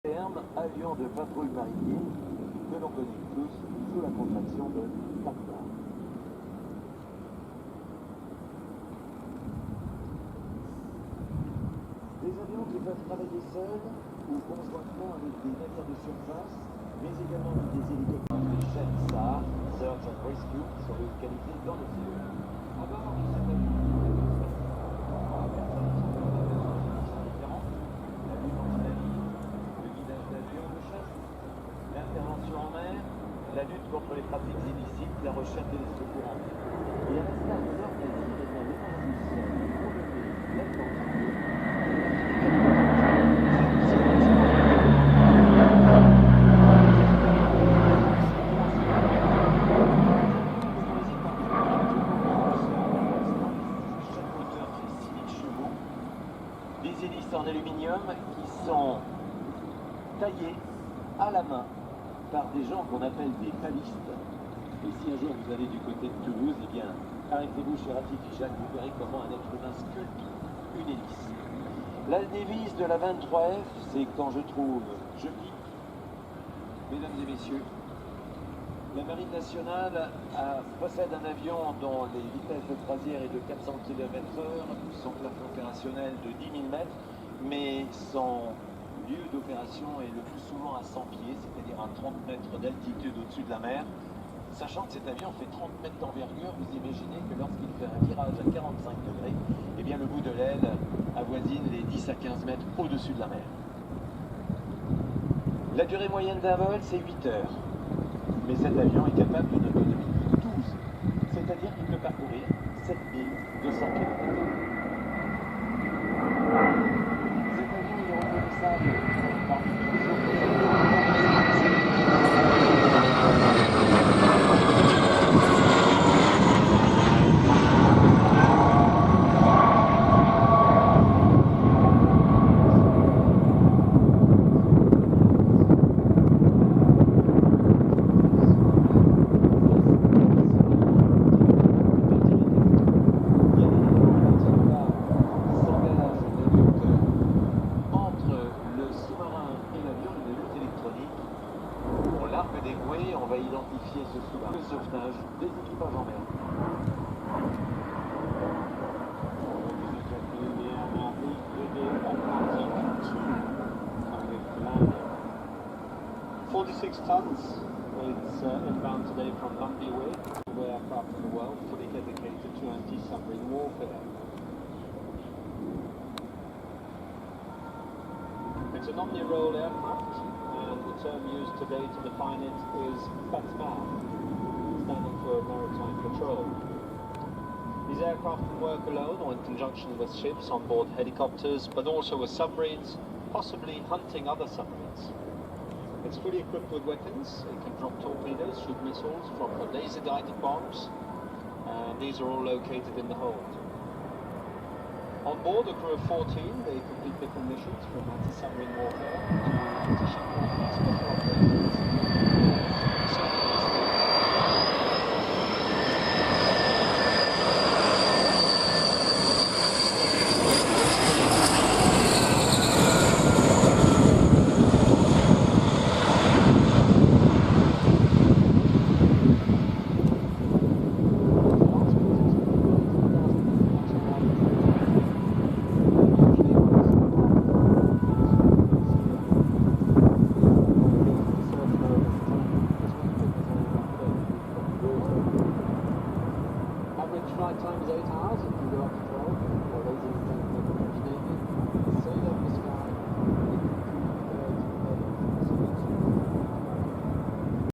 Terme, avion de patrouille maritime que l'on connaît tous sous la contraction de Takeoff. Des avions qui peuvent travailler seuls ou conjointement avec des navires de surface, mais également avec des hélicoptères des chaînes SAR, Search and Rescue, qui sont localisés dans les cieux. À bord de cet avion, l'intervention en mer, la lutte contre les pratiques illicites, la recherche et les secours en mer. Et à l'instar de leur navire, eh bien, les Français ont mené l'Atlantique. Chaque moteur fait 6000 chevaux. Des hélices en aluminium qui sont taillées à la main par des gens qu'on appelle des palistes. Et si un jour vous allez du côté de Toulouse, eh bien, arrêtez-vous chez Atlantique, vous verrez comment un être humain sculpte une hélice. La devise de la 23F, c'est quand je trouve, je pique. Mesdames et messieurs, la Marine nationale possède un avion dont les vitesses de croisière est de 400 km/h, son plafond opérationnel de 10 000 mètres, mais son lieu d'opération est le plus souvent à 100 pieds, c'est-à-dire à 30 mètres d'altitude au-dessus de la mer. Sachant que cet avion fait 30 mètres d'envergure, vous imaginez que lorsqu'il fait un virage à 45 degrés, eh bien le bout de l'aile avoisine les 10 à 15 mètres au-dessus de la mer. La durée moyenne d'un vol, c'est 8 heures. Mais cet avion est capable d'une autonomie de 12, c'est-à-dire qu'il peut parcourir 7200 km. Cet avion est reconnaissable parmi tous les autres. On va identifier ce sous-marin. Le sauvetage des équipages en mer. $46 tons. It's inbound today from Lumbee Way, the aircraft in the world fully dedicated to anti-submarine warfare. It's an omni-role aircraft, and the term used today to define it is BATMAR, standing for Maritime Patrol. These aircraft can work alone or in conjunction with ships on board helicopters, but also with submarines, possibly hunting other submarines. It's fully equipped with weapons. It can drop torpedoes, shoot missiles, drop laser-guided bombs, and these are all located in the hold. On board, a crew of 14, they complete different missions from anti-submarine warfare to anti-ship warfare special operations. Flight time is 8 hours.